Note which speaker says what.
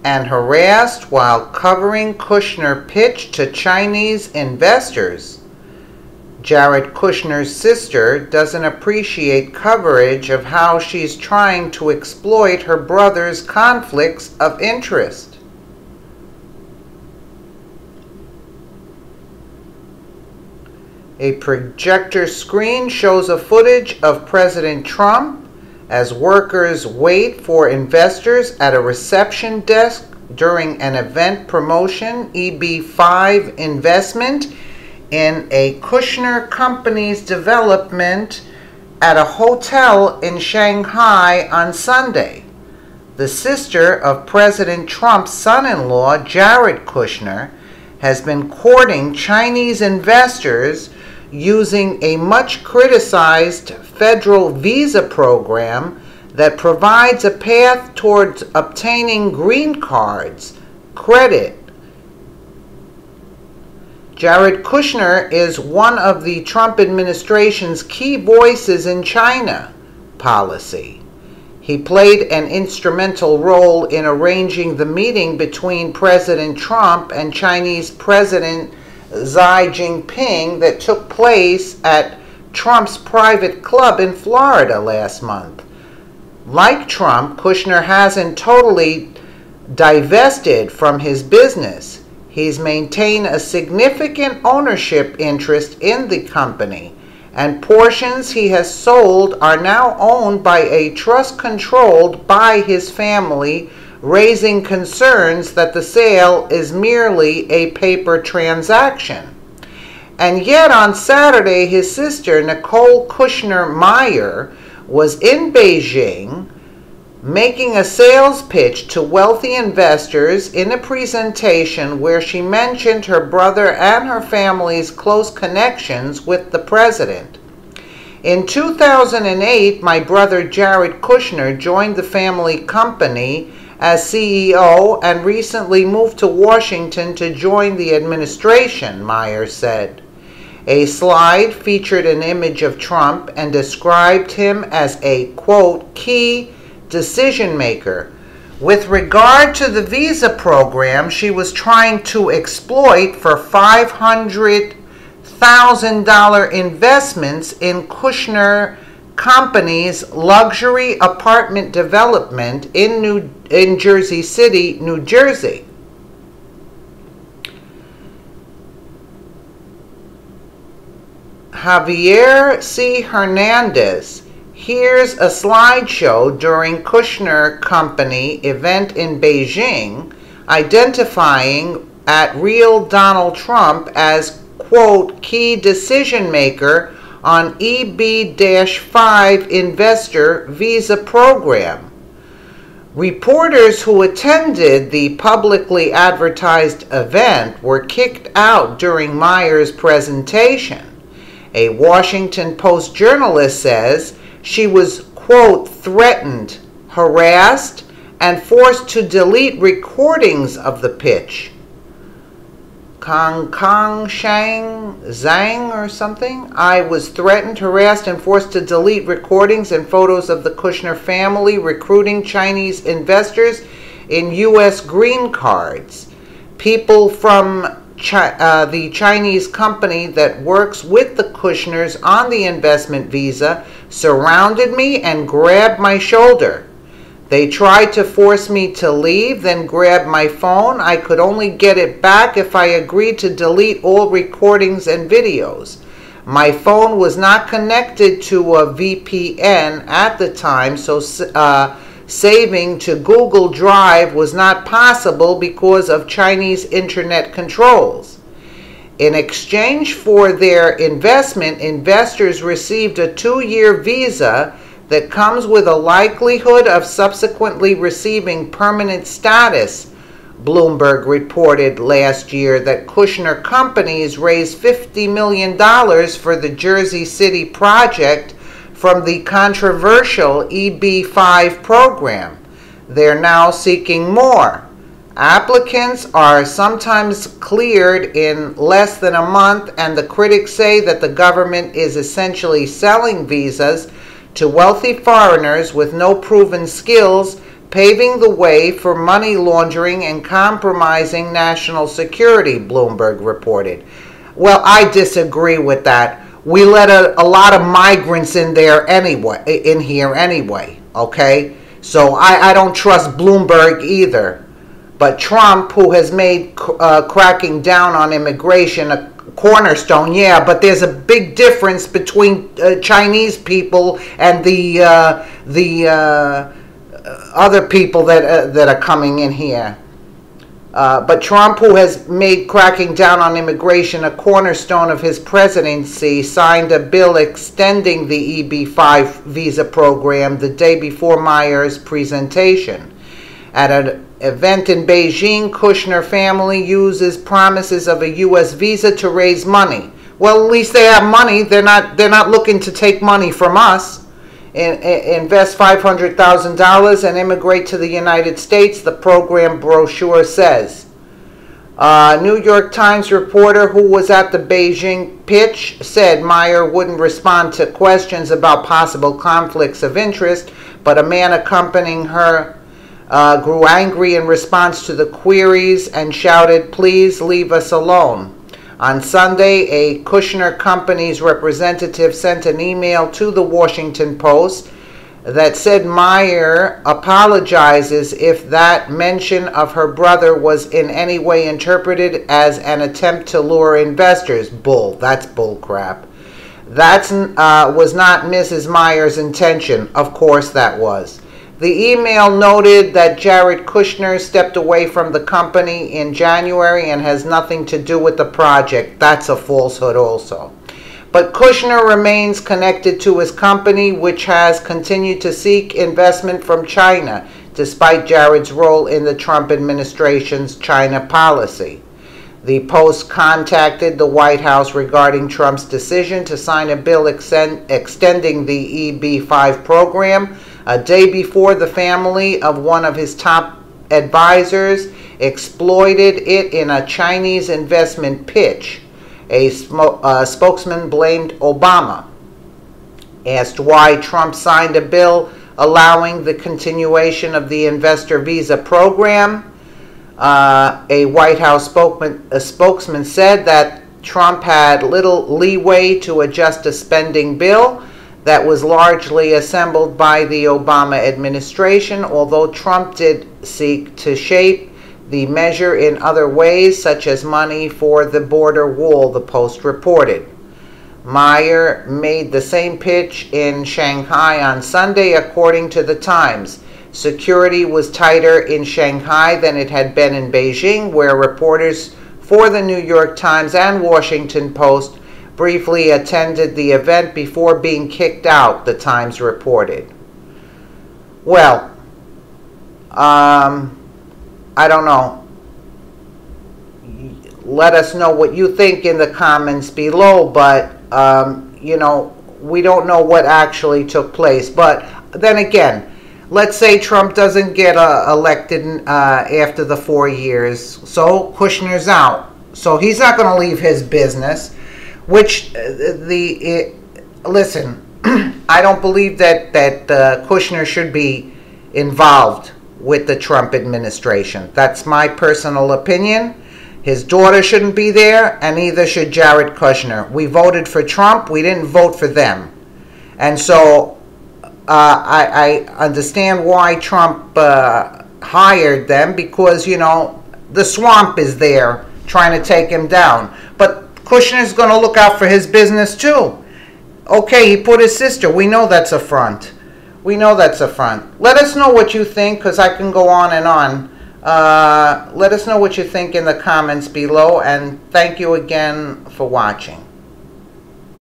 Speaker 1: and harassed while covering Kushner pitch to Chinese investors. Jared Kushner's sister doesn't appreciate coverage of how she's trying to exploit her brother's conflicts of interest. A projector screen shows a footage of President Trump as workers wait for investors at a reception desk during an event promotion EB5 investment in a Kushner company's development at a hotel in Shanghai on Sunday. The sister of President Trump's son-in-law, Jared Kushner, has been courting Chinese investors using a much criticized federal visa program that provides a path towards obtaining green cards, credit. Jared Kushner is one of the Trump administration's key voices in China policy. He played an instrumental role in arranging the meeting between President Trump and Chinese President Xi Jinping that took place at Trump's private club in Florida last month. Like Trump, Kushner hasn't totally divested from his business. He's maintained a significant ownership interest in the company, and portions he has sold are now owned by a trust controlled by his family, raising concerns that the sale is merely a paper transaction. And yet on Saturday, his sister, Nicole Kushner-Meyer, was in Beijing making a sales pitch to wealthy investors in a presentation where she mentioned her brother and her family's close connections with the president. In 2008, my brother Jared Kushner joined the family company as CEO and recently moved to Washington to join the administration, Meyer said. A slide featured an image of Trump and described him as a, quote, key decision maker. With regard to the visa program she was trying to exploit for $500,000 investments in Kushner Company's luxury apartment development in Jersey City, New Jersey. Javier C. Hernandez. Here's a slideshow during Kushner Company event in Beijing, identifying at real Donald Trump as, quote, key decision maker on EB-5 investor visa program. Reporters who attended the publicly advertised event were kicked out during Meyer's presentation. A Washington Post journalist says she was, quote, threatened, harassed, and forced to delete recordings of the pitch. Zhang or something. I was threatened, harassed, and forced to delete recordings and photos of the Kushner family recruiting Chinese investors in U.S. green cards. People from the Chinese company that works with the Kushners on the investment visa surrounded me and grabbed my shoulder. They tried to force me to leave, then grabbed my phone. I could only get it back if I agreed to delete all recordings and videos. My phone was not connected to a VPN at the time, so saving to Google Drive was not possible because of Chinese internet controls. In exchange for their investment, investors received a 2-year visa that comes with a likelihood of subsequently receiving permanent status. Bloomberg reported last year that Kushner companies raised $50 million for the Jersey City project from the controversial EB-5 program. They're now seeking more. Applicants are sometimes cleared in less than a month, and the critics say that the government is essentially selling visas to wealthy foreigners with no proven skills paving the way for money laundering and compromising national security, Bloomberg reported. Well, I disagree with that. We let a lot of migrants in here anyway, okay? So I don't trust Bloomberg either. But Trump, who has made cracking down on immigration a cornerstone, yeah, but there's a big difference between Chinese people and the other people that are coming in here. But Trump, who has made cracking down on immigration a cornerstone of his presidency, signed a bill extending the EB-5 visa program the day before Meyer's presentation. At an event in Beijing, Kushner family uses promises of a U.S. visa to raise money. Well, at least they have money. They're not looking to take money from us. Invest $500,000 and immigrate to the United States, the program brochure says. New York Times reporter who was at the Beijing pitch said Meyer wouldn't respond to questions about possible conflicts of interest, but a man accompanying her grew angry in response to the queries and shouted, "Please leave us alone." On Sunday, a Kushner company's representative sent an email to the Washington Post that said Meyer apologizes if that mention of her brother was in any way interpreted as an attempt to lure investors. That's bull crap. That was not Mrs. Meyer's intention. Of course that was. The email noted that Jared Kushner stepped away from the company in January and has nothing to do with the project. That's a falsehood also. But Kushner remains connected to his company, which has continued to seek investment from China, despite Jared's role in the Trump administration's China policy. The Post contacted the White House regarding Trump's decision to sign a bill extending the EB-5 program a day before the family of one of his top advisors exploited it in a Chinese investment pitch. A spokesman blamed Obama. Asked why Trump signed a bill allowing the continuation of the investor visa program, a White House spokesman said that Trump had little leeway to adjust a spending bill that was largely assembled by the Obama administration, although Trump did seek to shape the measure in other ways, such as money for the border wall, the Post reported. Meyer made the same pitch in Shanghai on Sunday, according to the Times. Security was tighter in Shanghai than it had been in Beijing, where reporters for the New York Times and Washington Post briefly attended the event before being kicked out, the Times reported. Well, I don't know. Let us know what you think in the comments below, but, you know, we don't know what actually took place. But then again, let's say Trump doesn't get elected after the 4 years, so Kushner's out. So he's not going to leave his business, which listen, I don't believe that Kushner should be involved with the Trump administration. That's my personal opinion. His daughter shouldn't be there, and neither should Jared Kushner. We voted for Trump. We didn't vote for them. And so I understand why Trump hired them, because, you know, the swamp is there trying to take him down. But Kushner's going to look out for his business too. Okay, he put his sister. We know that's a front. We know that's a front. Let us know what you think, because I can go on and on. Let us know what you think in the comments below, and thank you again for watching.